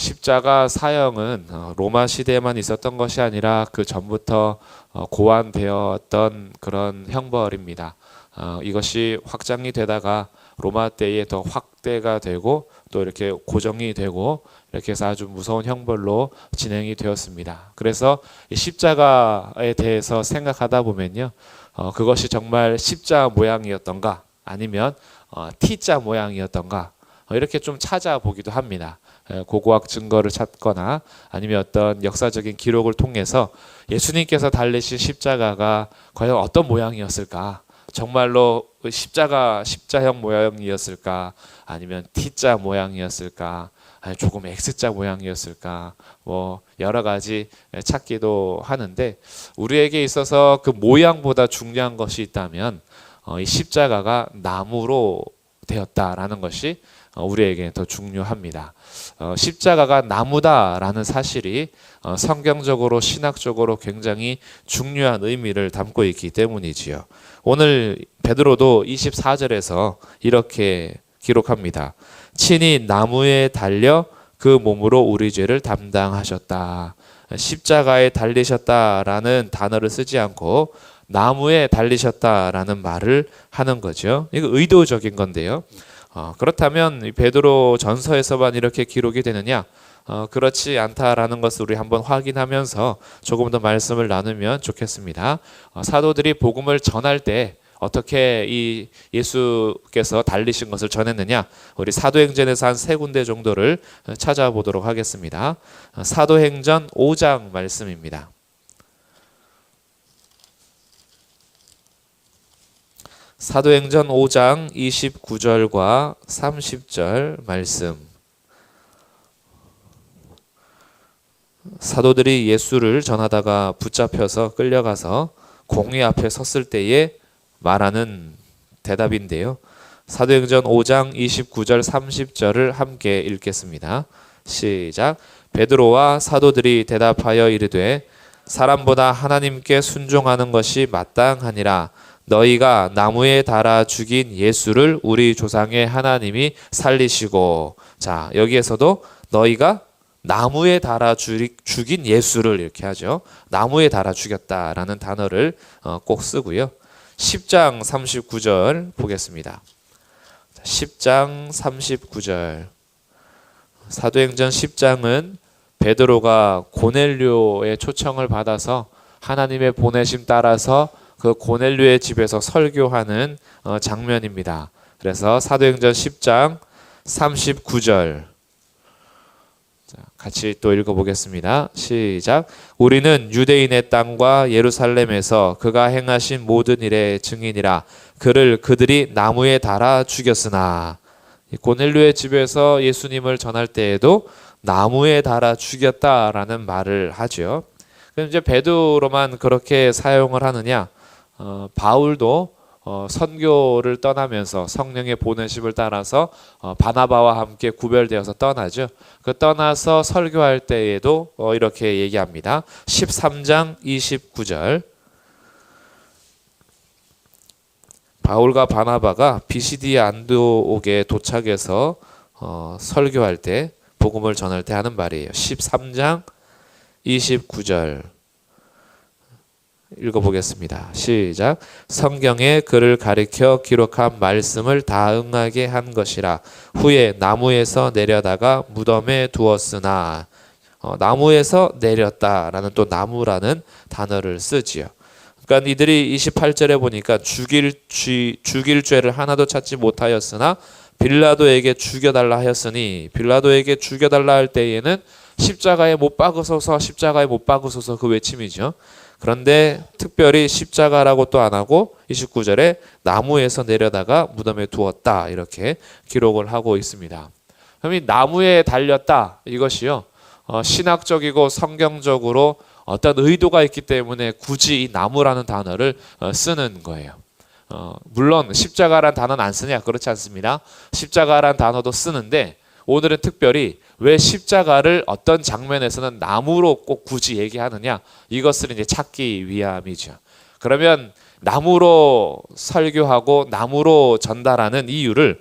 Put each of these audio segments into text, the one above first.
십자가 사형은 로마 시대에만 있었던 것이 아니라 그 전부터 고안되었던 그런 형벌입니다. 이것이 확장이 되다가 로마 때에 더 확대가 되고 또 이렇게 고정이 되고 이렇게 해서 아주 무서운 형벌로 진행이 되었습니다. 그래서 이 십자가에 대해서 생각하다 보면요, 그것이 정말 십자 모양이었던가 아니면 T자 모양이었던가 이렇게 좀 찾아보기도 합니다. 고고학 증거를 찾거나 아니면 어떤 역사적인 기록을 통해서 예수님께서 달리신 십자가가 과연 어떤 모양이었을까? 정말로 십자형 모양이었을까? 아니면 T자 모양이었을까? 아니 조금 X자 모양이었을까? 뭐 여러 가지 찾기도 하는데 우리에게 있어서 그 모양보다 중요한 것이 있다면 이 십자가가 나무로 되었다라는 것이 우리에게 더 중요합니다. 십자가가 나무다라는 사실이 성경적으로 신학적으로 굉장히 중요한 의미를 담고 있기 때문이지요. 오늘 베드로도 24절에서 이렇게 기록합니다. 친히 나무에 달려 그 몸으로 우리 죄를 담당하셨다. 십자가에 달리셨다라는 단어를 쓰지 않고 나무에 달리셨다라는 말을 하는 거죠. 이거 의도적인 건데요. 그렇다면 베드로 전서에서만 이렇게 기록이 되느냐? 그렇지 않다라는 것을 우리 한번 확인하면서 조금 더 말씀을 나누면 좋겠습니다. 사도들이 복음을 전할 때 어떻게 이 예수께서 달리신 것을 전했느냐? 우리 사도행전에서 한 3군데 정도를 찾아보도록 하겠습니다. 사도행전 5장 말씀입니다. 사도행전 5장 29절과 30절 말씀. 사도들이 예수를 전하다가 붙잡혀서 끌려가서 공회 앞에 섰을 때에 말하는 대답인데요. 사도행전 5장 29절 30절을 함께 읽겠습니다. 시작. 베드로와 사도들이 대답하여 이르되 사람보다 하나님께 순종하는 것이 마땅하니라. 너희가 나무에 달아 죽인 예수를 우리 조상의 하나님이 살리시고. 자, 여기에서도 너희가 나무에 달아 죽인 예수를 이렇게 하죠. 나무에 달아 죽였다라는 단어를 꼭 쓰고요. 10장 39절 보겠습니다. 10장 39절. 사도행전 10장은 베드로가 고넬료의 초청을 받아서 하나님의 보내심 따라서 그 고넬료의 집에서 설교하는 장면입니다. 그래서 사도행전 10장 39절 같이 또 읽어보겠습니다. 시작. 우리는 유대인의 땅과 예루살렘에서 그가 행하신 모든 일의 증인이라. 그를 그들이 나무에 달아 죽였으나. 고넬료의 집에서 예수님을 전할 때에도 나무에 달아 죽였다라는 말을 하죠. 그럼 이제 베드로만 그렇게 사용을 하느냐? 바울도 선교를 떠나면서 성령의 보내심을 따라서 바나바와 함께 구별되어서 떠나죠. 그 떠나서 설교할 때에도 이렇게 얘기합니다. 13장 29절. 바울과 바나바가 비시디 안디옥에 도착해서 설교할 때 복음을 전할 때 하는 말이에요. 13장 29절 읽어보겠습니다. 시작. 성경에 그를 가리켜 기록한 말씀을 다 응하게 한 것이라. 후에 나무에서 내려다가 무덤에 두었으나. 나무에서 내렸다라는 또 나무라는 단어를 쓰지요. 그러니까 이들이 28절에 보니까 죽일 죄를 하나도 찾지 못하였으나 빌라도에게 죽여달라 하였으니, 빌라도에게 죽여달라 할 때에는 십자가에 못 박으소서, 십자가에 못 박으소서 그 외침이죠. 그런데 특별히 십자가라고 또 안 하고 29절에 나무에서 내려다가 무덤에 두었다 이렇게 기록을 하고 있습니다. 그럼 이 나무에 달렸다 이것이요, 신학적이고 성경적으로 어떤 의도가 있기 때문에 굳이 이 나무라는 단어를 쓰는 거예요. 물론 십자가란 단어는 안 쓰냐? 그렇지 않습니다. 십자가란 단어도 쓰는데 오늘은 특별히 왜 십자가를 어떤 장면에서는 나무로 꼭 굳이 얘기하느냐? 이것을 이제 찾기 위함이죠. 그러면 나무로 설교하고 나무로 전달하는 이유를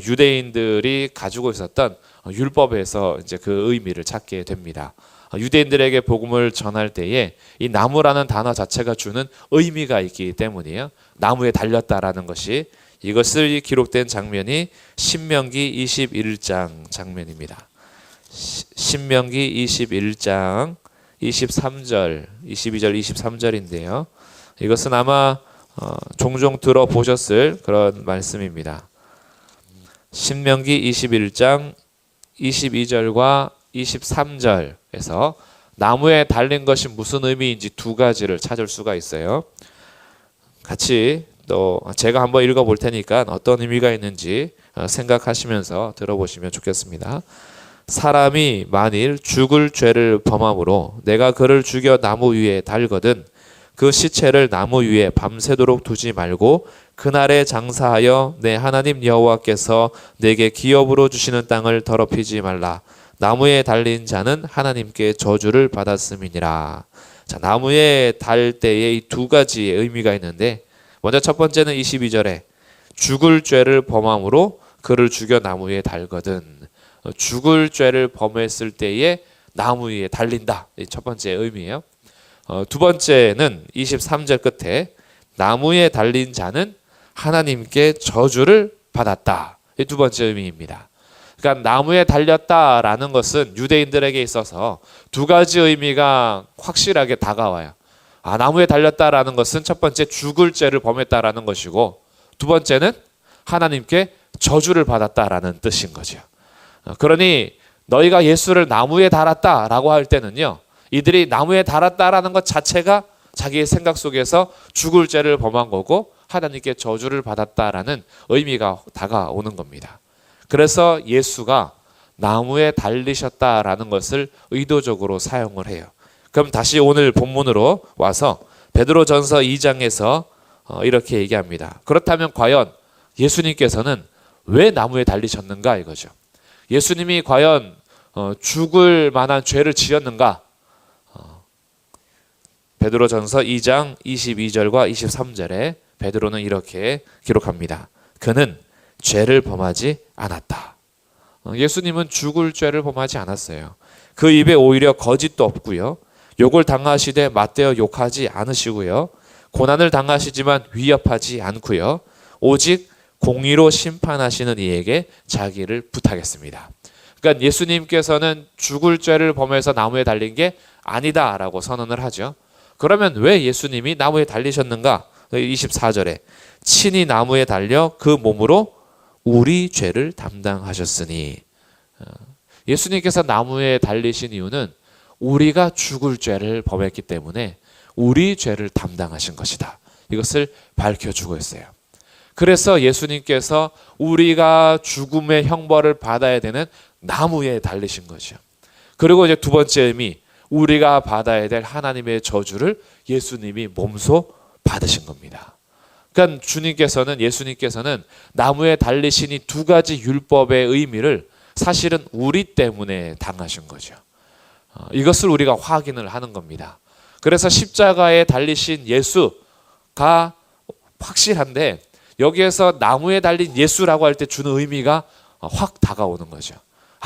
유대인들이 가지고 있었던 율법에서 이제 그 의미를 찾게 됩니다. 유대인들에게 복음을 전할 때에 이 나무라는 단어 자체가 주는 의미가 있기 때문이에요. 나무에 달렸다라는 것이, 이것을 기록된 장면이 신명기 21장 장면입니다. 신명기 21장 23절, 22절, 23절인데요. 이것은 아마 종종 들어보셨을 그런 말씀입니다. 신명기 21장 22절과 23절에서 나무에 달린 것이 무슨 의미인지 두 가지를 찾을 수가 있어요. 같이 또 제가 한번 읽어볼 테니까 어떤 의미가 있는지 생각하시면서 들어보시면 좋겠습니다. 사람이 만일 죽을 죄를 범함으로 내가 그를 죽여 나무 위에 달거든 그 시체를 나무 위에 밤새도록 두지 말고 그날에 장사하여 내 하나님 여호와께서 내게 기업으로 주시는 땅을 더럽히지 말라. 나무에 달린 자는 하나님께 저주를 받았음이니라. 자, 나무에 달 때에 이 두 가지의 의미가 있는데, 먼저 첫 번째는 22절에 죽을 죄를 범함으로 그를 죽여 나무 위에 달거든. 죽을 죄를 범했을 때에 나무 위에 달린다. 이 첫 번째 의미예요. 두 번째는 23절 끝에 나무에 달린 자는 하나님께 저주를 받았다. 이 두 번째 의미입니다. 그러니까 나무에 달렸다라는 것은 유대인들에게 있어서 두 가지 의미가 확실하게 다가와요. 나무에 달렸다라는 것은 첫 번째 죽을 죄를 범했다라는 것이고, 두 번째는 하나님께 저주를 받았다라는 뜻인 거죠. 그러니 너희가 예수를 나무에 달았다라고 할 때는요, 이들이 나무에 달았다라는 것 자체가 자기의 생각 속에서 죽을 죄를 범한 거고 하나님께 저주를 받았다라는 의미가 다가오는 겁니다. 그래서 예수가 나무에 달리셨다라는 것을 의도적으로 사용을 해요. 그럼 다시 오늘 본문으로 와서 베드로전서 2장에서 이렇게 얘기합니다. 그렇다면 과연 예수님께서는 왜 나무에 달리셨는가 이거죠. 예수님이 과연 죽을 만한 죄를 지었는가? 베드로전서 2장 22절과 23절에 베드로는 이렇게 기록합니다. 그는 죄를 범하지 않았다. 예수님은 죽을 죄를 범하지 않았어요. 그 입에 오히려 거짓도 없고요. 욕을 당하시되 맞대어 욕하지 않으시고요. 고난을 당하시지만 위협하지 않고요. 오직 공의로 심판하시는 이에게 자기를 부탁했습니다. 그러니까 예수님께서는 죽을 죄를 범해서 나무에 달린 게 아니다라고 선언을 하죠. 그러면 왜 예수님이 나무에 달리셨는가? 24절에 친히 나무에 달려 그 몸으로 우리 죄를 담당하셨으니, 예수님께서 나무에 달리신 이유는 우리가 죽을 죄를 범했기 때문에 우리 죄를 담당하신 것이다. 이것을 밝혀주고 있어요. 그래서 예수님께서 우리가 죽음의 형벌을 받아야 되는 나무에 달리신 거죠. 그리고 이제 두 번째 의미, 우리가 받아야 될 하나님의 저주를 예수님이 몸소 받으신 겁니다. 그러니까 예수님께서는 나무에 달리신 이 두 가지 율법의 의미를 사실은 우리 때문에 당하신 거죠. 이것을 우리가 확인을 하는 겁니다. 그래서 십자가에 달리신 예수가 확실한데, 여기에서 나무에 달린 예수라고 할 때 주는 의미가 확 다가오는 거죠.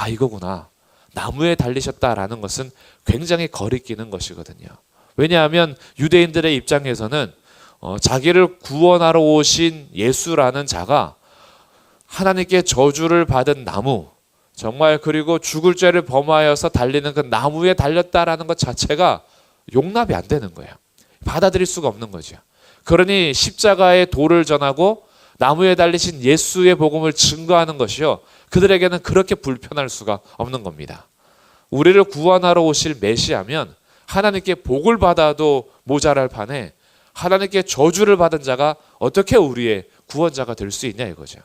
이거구나. 나무에 달리셨다라는 것은 굉장히 거리끼는 것이거든요. 왜냐하면 유대인들의 입장에서는 자기를 구원하러 오신 예수라는 자가 하나님께 저주를 받은 나무, 정말 그리고 죽을 죄를 범하여서 달리는 그 나무에 달렸다라는 것 자체가 용납이 안 되는 거예요. 받아들일 수가 없는 거죠. 그러니 십자가의 도를 전하고 나무에 달리신 예수의 복음을 증거하는 것이요, 그들에게는 그렇게 불편할 수가 없는 겁니다. 우리를 구원하러 오실 메시아면 하나님께 복을 받아도 모자랄 판에 하나님께 저주를 받은 자가 어떻게 우리의 구원자가 될 수 있냐 이거죠.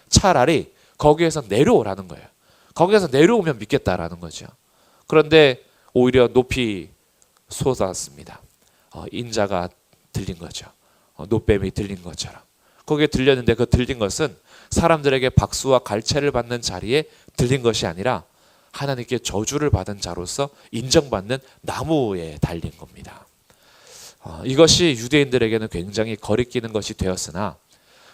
차라리 거기에서 내려오라는 거예요. 거기에서 내려오면 믿겠다라는 거죠. 그런데 오히려 높이 솟았습니다. 인자가 들린 거죠. 노뱀이 들린 것처럼. 거기에 들렸는데 그 들린 것은 사람들에게 박수와 갈채를 받는 자리에 들린 것이 아니라 하나님께 저주를 받은 자로서 인정받는 나무에 달린 겁니다. 이것이 유대인들에게는 굉장히 거리끼는 것이 되었으나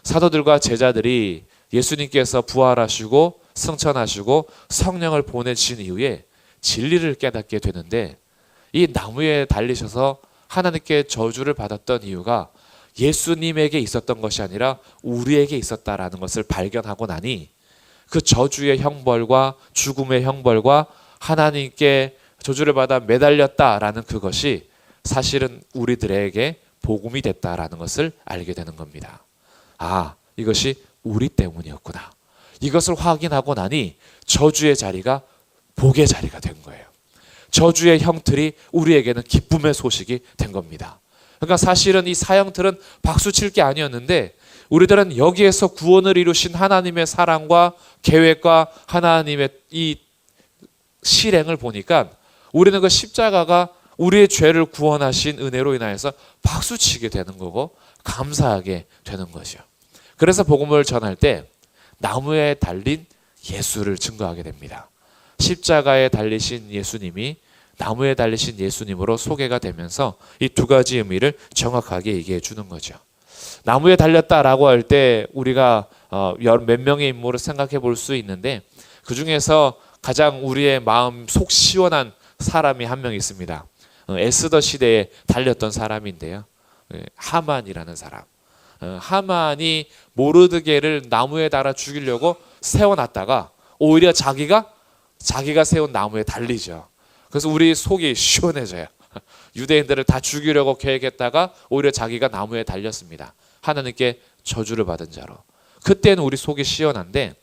사도들과 제자들이 예수님께서 부활하시고 승천하시고 성령을 보내신 이후에 진리를 깨닫게 되는데, 이 나무에 달리셔서 하나님께 저주를 받았던 이유가 예수님에게 있었던 것이 아니라 우리에게 있었다라는 것을 발견하고 나니, 그 저주의 형벌과 죽음의 형벌과 하나님께 저주를 받아 매달렸다라는 그것이 사실은 우리들에게 복음이 됐다라는 것을 알게 되는 겁니다. 이것이 우리 때문이었구나. 이것을 확인하고 나니 저주의 자리가 복의 자리가 된 거예요. 저주의 형틀이 우리에게는 기쁨의 소식이 된 겁니다. 그러니까 사실은 이 사형틀은 박수 칠 게 아니었는데, 우리들은 여기에서 구원을 이루신 하나님의 사랑과 계획과 하나님의 이 실행을 보니까 우리는 그 십자가가 우리의 죄를 구원하신 은혜로 인하여서 박수치게 되는 거고 감사하게 되는 거죠. 그래서 복음을 전할 때 나무에 달린 예수를 증거하게 됩니다. 십자가에 달리신 예수님이 나무에 달리신 예수님으로 소개가 되면서 이 두 가지 의미를 정확하게 얘기해 주는 거죠. 나무에 달렸다라고 할 때 우리가 몇 명의 인물을 생각해 볼 수 있는데, 그 중에서 가장 우리의 마음 속 시원한 사람이 한 명 있습니다. 에스더 시대에 달렸던 사람인데요. 하만이라는 사람. 하만이 모르드게를 나무에 달아 죽이려고 세워놨다가 오히려 자기가 세운 나무에 달리죠. 그래서 우리 속이 시원해져요. 유대인들을 다 죽이려고 계획했다가 오히려 자기가 나무에 달렸습니다. 하나님께 저주를 받은 자로. 그때는 우리 속이 시원한데,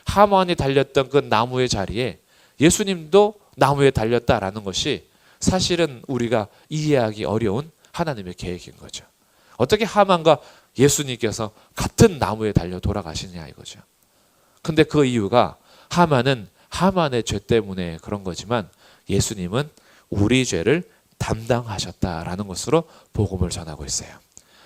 하만이 달렸던 그 나무의 자리에 예수님도 나무에 달렸다라는 것이 사실은 우리가 이해하기 어려운 하나님의 계획인 거죠. 어떻게 하만과 예수님께서 같은 나무에 달려 돌아가시냐 이거죠. 근데 그 이유가 하만은 하만의 죄 때문에 그런 거지만 예수님은 우리 죄를 담당하셨다라는 것으로 복음을 전하고 있어요.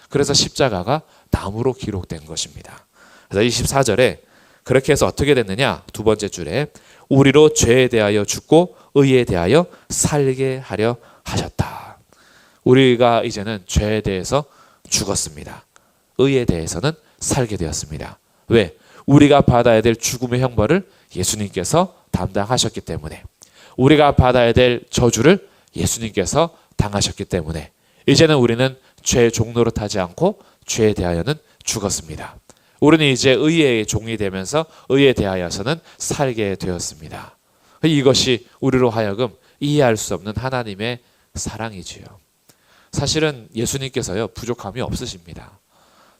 그래서 십자가가 나무로 기록된 것입니다. 그래서 24절에 그렇게 해서 어떻게 됐느냐, 두 번째 줄에 우리로 죄에 대하여 죽고 의에 대하여 살게 하려 하셨다. 우리가 이제는 죄에 대해서 죽었습니다. 의에 대해서는 살게 되었습니다. 왜? 우리가 받아야 될 죽음의 형벌을 예수님께서 담당하셨기 때문에, 우리가 받아야 될 저주를 예수님께서 당하셨기 때문에 이제는 우리는 죄의 종노릇 하지 않고 죄에 대하여는 죽었습니다. 우리는 이제 의의 종이 되면서 의에 대하여서는 살게 되었습니다. 이것이 우리로 하여금 이해할 수 없는 하나님의 사랑이지요. 사실은 예수님께서요, 부족함이 없으십니다.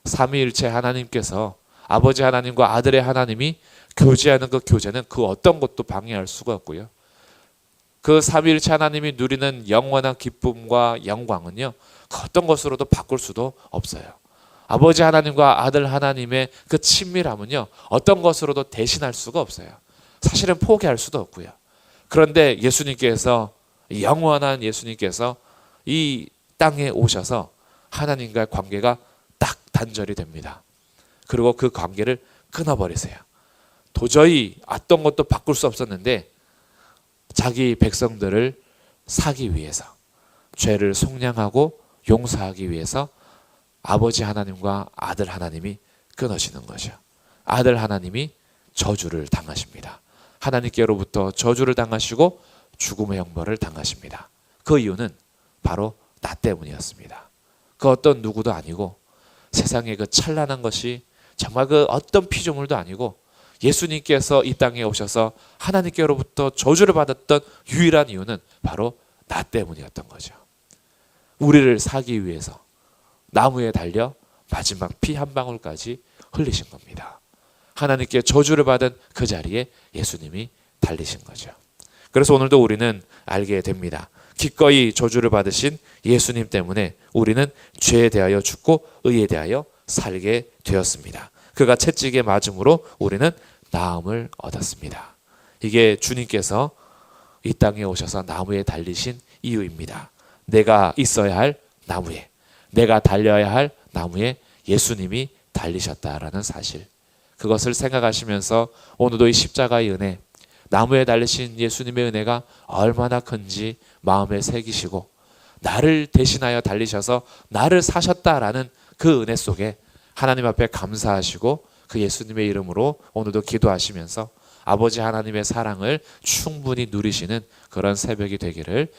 삼위일체 하나님께서, 아버지 하나님과 아들의 하나님이 교제하는 그 교제는 그 어떤 것도 방해할 수가 없고요. 그 삼위일체 하나님이 누리는 영원한 기쁨과 영광은요, 그 어떤 것으로도 바꿀 수도 없어요. 아버지 하나님과 아들 하나님의 그 친밀함은요, 어떤 것으로도 대신할 수가 없어요. 사실은 포기할 수도 없고요. 그런데 예수님께서, 영원한 예수님께서 이 땅에 오셔서 하나님과의 관계가 딱 단절이 됩니다. 그리고 그 관계를 끊어버리세요. 도저히 어떤 것도 바꿀 수 없었는데 자기 백성들을 사기 위해서, 죄를 속량하고 용서하기 위해서 아버지 하나님과 아들 하나님이 끊어지는 거죠. 아들 하나님이 저주를 당하십니다. 하나님께로부터 저주를 당하시고 죽음의 형벌을 당하십니다. 그 이유는 바로 나 때문이었습니다. 그 어떤 누구도 아니고, 세상의 그 찬란한 것이 정말 그 어떤 피조물도 아니고, 예수님께서 이 땅에 오셔서 하나님께로부터 저주를 받았던 유일한 이유는 바로 나 때문이었던 거죠. 우리를 사기 위해서 나무에 달려 마지막 피 한 방울까지 흘리신 겁니다. 하나님께 저주를 받은 그 자리에 예수님이 달리신 거죠. 그래서 오늘도 우리는 알게 됩니다. 기꺼이 저주를 받으신 예수님 때문에 우리는 죄에 대하여 죽고 의에 대하여 살게 되었습니다. 그가 채찍에 맞음으로 우리는 나음을 얻었습니다. 이게 주님께서 이 땅에 오셔서 나무에 달리신 이유입니다. 내가 있어야 할 나무에, 내가 달려야 할 나무에 예수님이 달리셨다라는 사실, 그것을 생각하시면서 오늘도 이 십자가의 은혜, 나무에 달리신 예수님의 은혜가 얼마나 큰지 마음에 새기시고, 나를 대신하여 달리셔서 나를 사셨다라는 그 은혜 속에 하나님 앞에 감사하시고 그 예수님의 이름으로 오늘도 기도하시면서 아버지 하나님의 사랑을 충분히 누리시는 그런 새벽이 되기를